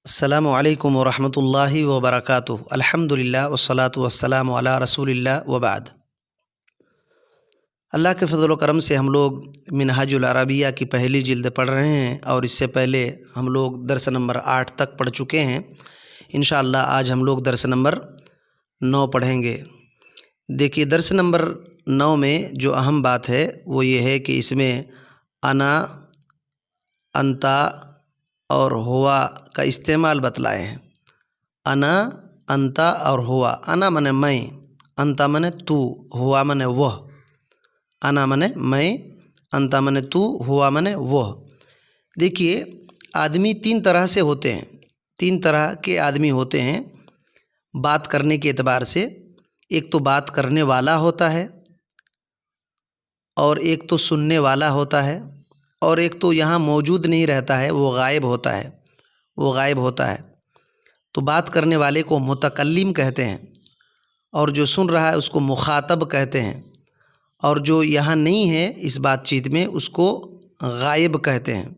السلام علیکم ورحمۃ اللہ وبرکاتہ۔ الحمد للہ والصلاۃ والسلام علی رسول اللہ وبعد۔ اللہ کے فضل و کرم سے ہم لوگ منہاج العربیہ کی پہلی جلد پڑھ رہے ہیں، اور اس سے پہلے ہم لوگ درس نمبر 8 تک پڑھ چکے ہیں۔ انشاءاللہ آج ہم لوگ درس نمبر 9 پڑھیں گے۔ دیکھیے، درس نمبر 9 میں جو اہم بات ہے وہ یہ ہے کہ اس میں انا، انتا اور ہوا کا استعمال بتلائے ہیں۔ انا، انتا اور ہوا۔ انا منے میں، انتا منے تو، ہوا منے وہ۔ انا منے میں، انتا منے تو، ہوا منے وہ۔ دیکھیے، آدمی 3 طرح سے ہوتے ہیں، 3 طرح کے آدمی ہوتے ہیں بات کرنے کے اعتبار سے۔ ایک تو بات کرنے والا ہوتا ہے، اور ایک تو سننے والا ہوتا ہے، اور ایک تو یہاں موجود نہیں رہتا ہے، وہ غائب ہوتا ہے، وہ غائب ہوتا ہے۔ تو بات کرنے والے کو متکلم کہتے ہیں، اور جو سن رہا ہے اس کو مخاطب کہتے ہیں، اور جو یہاں نہیں ہے اس بات چیت میں اس کو غائب کہتے ہیں۔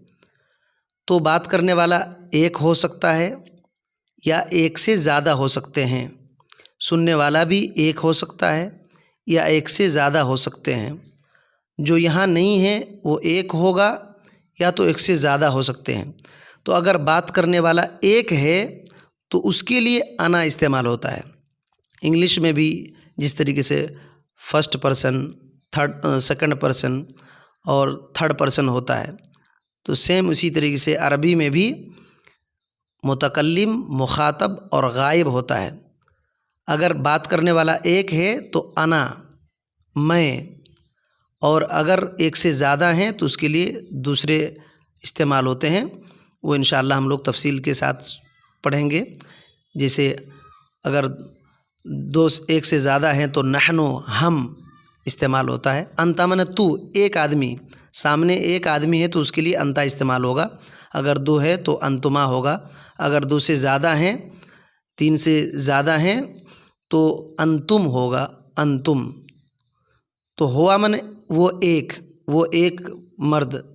تو بات کرنے والا ایک ہو سکتا ہے یا ایک سے زیادہ ہو سکتے ہیں، سننے والا بھی ایک ہو سکتا ہے یا ایک سے زیادہ ہو سکتے ہیں۔ جو یہاں نہیں ہے وہ ایک ہوگا یا تو ایک سے زیادہ ہو سکتے ہیں۔ تو اگر بات کرنے والا ایک ہے تو اس کے لیے انا استعمال ہوتا ہے۔ انگلش میں بھی جس طریقے سے فرسٹ پرسن، سیکنڈ پرسن اور تھرڈ پرسن ہوتا ہے، تو سیم اسی طریقے سے عربی میں بھی متکلم، مخاطب اور غائب ہوتا ہے۔ اگر بات کرنے والا ایک ہے تو انا، میں، اور اگر ایک سے زیادہ ہیں تو اس کے لیے دوسرے استعمال ہوتے ہیں۔ وہ انشاءاللہ ہم لوگ تفصیل کے ساتھ پڑھیں گے۔ جیسے اگر ایک سے زیادہ ہیں تو نحن، ہم استعمال ہوتا ہے۔ انتا من تو، ایک آدمی، سامنے ایک آدمی ہے تو اس کے لیے انتا استعمال ہوگا۔ اگر 2 ہے تو انتما ہوگا۔ اگر 2 سے زیادہ ہیں، 3 سے زیادہ ہیں تو انتم ہوگا، انتم۔ تو ہوا من وہ ایک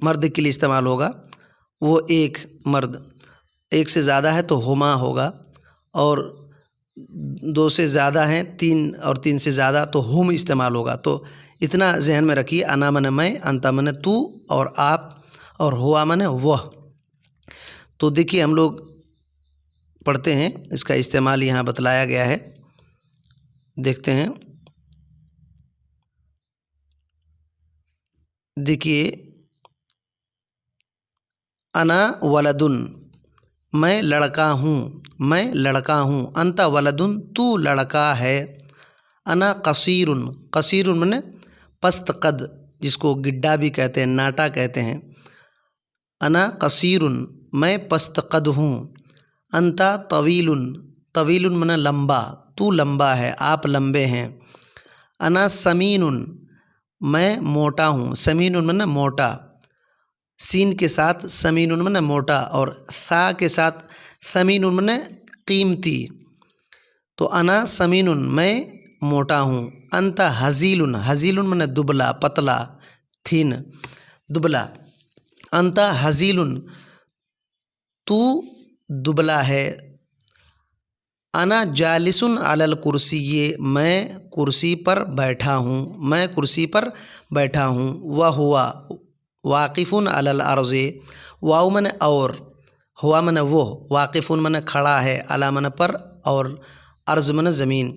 مرد کے لیے استعمال ہوگا، وہ ایک مرد۔ ایک سے زیادہ ہے تو ہما ہوگا، اور 2 سے زیادہ ہیں، 3 اور 3 سے زیادہ تو ہم استعمال ہوگا۔ تو اتنا ذہن میں رکھیے، انا من میں، انتا من تو، اور آپ، اور ہوا من وہ۔ تو دیکھیے ہم لوگ پڑھتے ہیں، اس کا استعمال یہاں بتلایا گیا ہے، دیکھتے ہیں۔ دیکھیے، انا ولدن، میں لڑکا ہوں، میں لڑکا ہوں۔ انتا ولدن، تو لڑکا ہے۔ انا قصیرن، قصیرن منے پست قد، جس کو گڈھا بھی کہتے ہیں، ناٹا کہتے ہیں۔ انا قصیرن، میں پست قد ہوں۔ انتا طویلن، طویلن منے لمبا، تو لمبا ہے، آپ لمبے ہیں۔ انا سمینن، میں موٹا ہوں، سمینن منے موٹا، سین کے ساتھ سمینن منے موٹا، اور ثا کے ساتھ ثمینن منے قیمتی۔ تو انا سمینن، میں موٹا ہوں۔ انتا ہزیلن، ہزیلن منے دبلا، پتلا، تھن، دبلا۔ انتا ہزیلن، تو دبلا ہے۔ انا جالسن علی الکرسی، میں کرسی پر بیٹھا ہوں، میں کرسی پر بیٹھا ہوں۔ وہوا واقفن علی الارض، واو من اور، ہوا من وہ، واقفن من کھڑا ہے، علی من پر، اور ارض من زمین،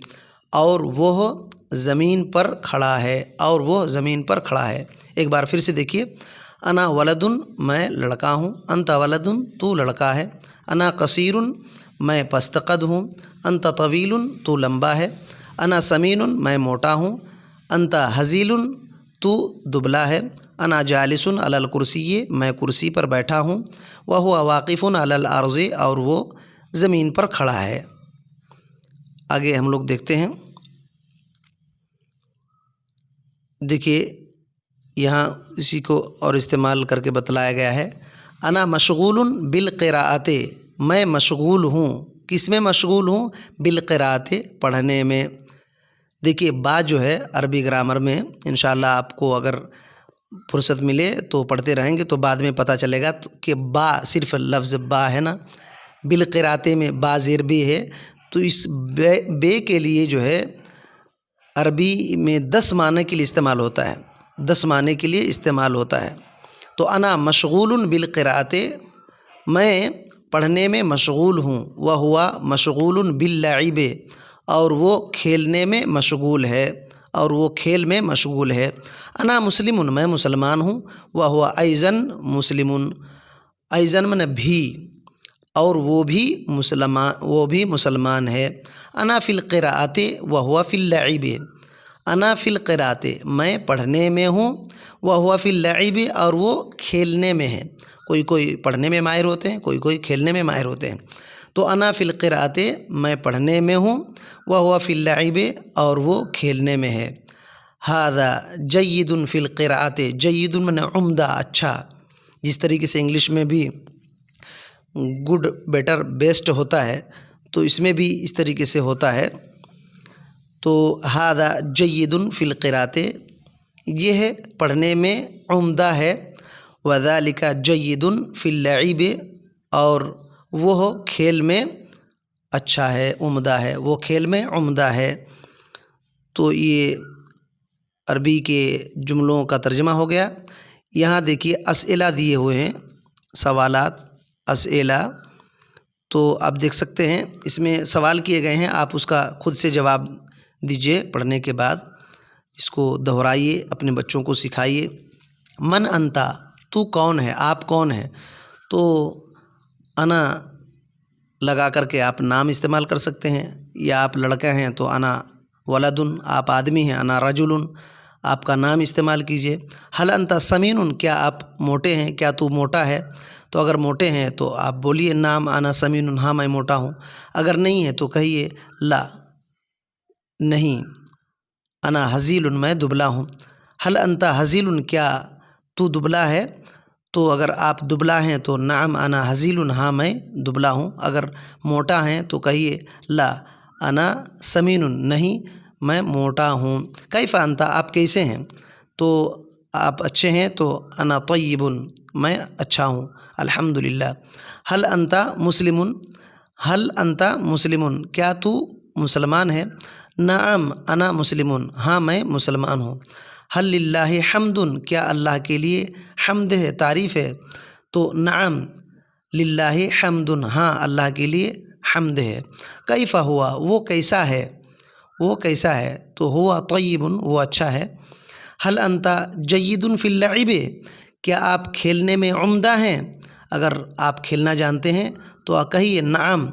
اور وہ زمین پر کھڑا ہے، اور وہ زمین پر کھڑا ہے۔ ایک بار پھر سے دیکھیے، انا ولدن، میں لڑکا ہوں۔ انتا ولدن، تو لڑکا ہے۔ انا قصیرن، میں پست قد ہوں۔ انتا طویلن، تو لمبا ہے۔ انا سمینن، میں موٹا ہوں۔ انتا ہزیلن، تو دبلا ہے۔ انا جالسن علی الکرسی، میں کرسی پر بیٹھا ہوں۔ وہو واقفن علی الارض، اور وہ زمین پر کھڑا ہے۔ آگے ہم لوگ دیکھتے ہیں۔ دیکھیے، یہاں اسی کو اور استعمال کر کے بتلایا گیا ہے۔ انا مشغول بالقراءۃ، میں مشغول ہوں، کس میں مشغول ہوں؟ بالقراءۃ، پڑھنے میں۔ دیکھیے، با جو ہے عربی گرامر میں انشاءاللہ آپ کو اگر فرصت ملے تو پڑھتے رہیں گے تو بعد میں پتہ چلے گا کہ با صرف لفظ با ہے نا، بالقراتے میں با زیر بے ہے، تو اس بے کے لیے جو ہے عربی میں 10 معنی کے لیے استعمال ہوتا ہے، 10 معنی کے لیے استعمال ہوتا ہے۔ تو انا مشغول بالقراءۃ، میں پڑھنے میں مشغول ہوں، وہو مشغول باللعب، اور وہ کھیلنے میں مشغول ہے، اور وہ کھیل میں مشغول ہے۔ انا مسلم، میں مسلمان ہوں، وہو ایضاً مسلم، ایضاً من بھی، اور وہ بھی مسلمان ہے۔ انا فی القراءۃ وہو فی اللعب، انا فی القراءۃ میں پڑھنے میں ہوں، وہو فی اللعب اور وہ کھیلنے میں ہے۔ کوئی پڑھنے میں ماہر ہوتے ہیں، کوئی کھیلنے میں ماہر ہوتے ہیں۔ تو انا فی القراءۃ میں پڑھنے میں ہوں، وہو فی اللعب اور وہ کھیلنے میں ہے۔ ھذا جید فی القراءۃ، جید من عمدہ، اچھا، جس طریقے سے انگلش میں بھی گڈ، بیٹر، بیسٹ ہوتا ہے، تو اس میں بھی اس طریقے سے ہوتا ہے۔ تو ھذا جید فی القراءۃ، یہ ہے پڑھنے میں عمدہ ہے، وذالک جید فی اللعب، اور وہ کھیل میں اچھا ہے، عمدہ ہے، وہ کھیل میں عمدہ ہے۔ تو یہ عربی کے جملوں کا ترجمہ ہو گیا۔ یہاں دیکھیے اسئلہ دیے ہوئے ہیں، سوالات، اسئلہ، تو آپ دیکھ سکتے ہیں اس میں سوال کیے گئے ہیں، آپ اس کا خود سے جواب دیجئے پڑھنے کے بعد، اس کو دہرائیے، اپنے بچوں کو سکھائیے۔ من انتا، تو کون ہے، آپ کون ہیں؟ تو انا لگا کر کے آپ نام استعمال کر سکتے ہیں، یا آپ لڑکا ہیں تو انا ولدن، آپ آدمی ہیں، انا رجل، آپ کا نام استعمال کیجئے۔ حل انت سمین، کیا آپ موٹے ہیں، کیا تو موٹا ہے؟ تو اگر موٹے ہیں تو آپ بولیے نام انا سمین، ہاں میں موٹا ہوں۔ اگر نہیں ہے تو کہیے لا، نہیں، انا ہزیل، میں دبلا ہوں۔ حل انت ہزیل، کیا تو دبلا ہے؟ تو اگر آپ دبلا ہیں تو نعم انا ہزیل، ہاں میں دبلا ہوں۔ اگر موٹا ہیں تو کہیے لا انا سمین، نہیں میں موٹا ہوں۔ کیف انت، آپ کیسے ہیں؟ تو آپ اچھے ہیں تو انا طیب، میں اچھا ہوں، الحمدللہ۔ حل انت مسلم، حل انت مسلم، کیا تو مسلمان ہے؟ نعم انا مسلم، ہاں میں مسلمان ہوں۔ حل للہ حمد، کیا اللہ کے لیے حمد ہے، تعریف ہے؟ تو نعم للہ حمد، ہاں اللہ کے لیے حمد ہے۔ کیف ہوا، وہ کیسا ہے، وہ کیسا ہے؟ تو ہوا طیب، وہ اچھا ہے۔ حل انت جید فی اللعب، کیا آپ کھیلنے میں عمدہ ہیں؟ اگر آپ کھیلنا جانتے ہیں تو کہیے نعم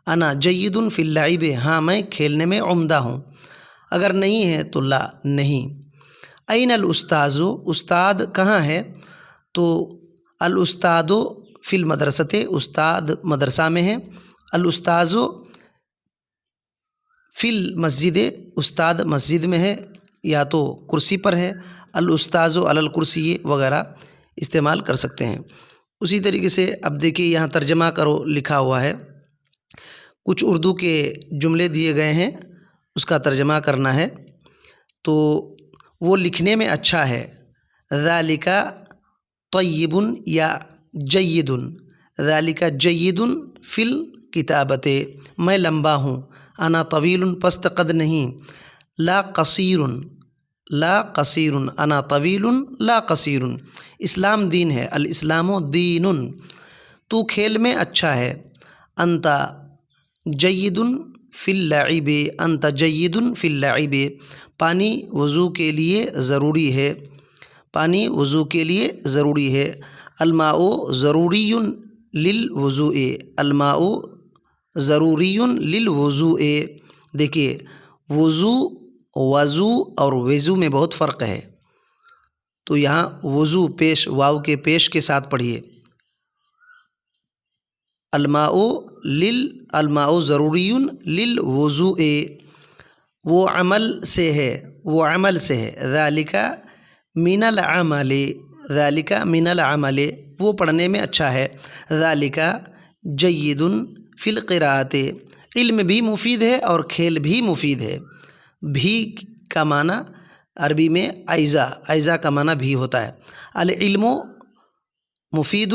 انا جید فی اللعب، ہاں میں کھیلنے میں عمدہ ہوں۔ اگر نہیں ہے تو لا، نہیں۔ این الاستاذ، استاد کہاں ہے؟ تو الاستاذ فی المدرسۃ، استاد مدرسہ میں ہے۔ الاستاذ فی المسجد، استاد مسجد میں ہے یا تو کرسی پر ہے۔ الاستاذ علی الکرسی وغیرہ استعمال کر سکتے ہیں۔ اسی طریقے سے اب دیکھیے یہاں ترجمہ کرو لکھا ہوا ہے، کچھ اردو کے جملے دیے گئے ہیں، اس کا ترجمہ کرنا ہے۔ تو وہ لکھنے میں اچھا ہے، ذالک طیب یا جید، ذالک جید فی الکتابۃ، میں لمبا ہوں، انا طویل، پست قد نہیں، لا قصیر، لا قصیر، انا طویل لا قصیر، اسلام دین ہے، الاسلام دین، تو کھیل میں اچھا ہے، انت جید فی اللعب، انت جید فی اللعب، پانی وضو کے لیے ضروری ہے، پانی وضو کے لیے ضروری ہے۔ الماء ضروری للوضوء، الماء ضروری للوضوء، دیکھیے وضو، وضو اور وضو میں بہت فرق ہے، تو یہاں وضو پیش، واو کے پیش کے ساتھ پڑھیے، الماء الماء ضروری للوضوء، وہ عمل سے ہے، وہ عمل سے ہے، ذالک من العمل، ذالک من العمل، وہ پڑھنے میں اچھا ہے، ذالک جید فی القراءۃ، علم بھی مفید ہے اور کھیل بھی مفید ہے۔ بھی کا معنی عربی میں ایزا، ایزا کا معنی بھی ہوتا ہے۔ العلم مفید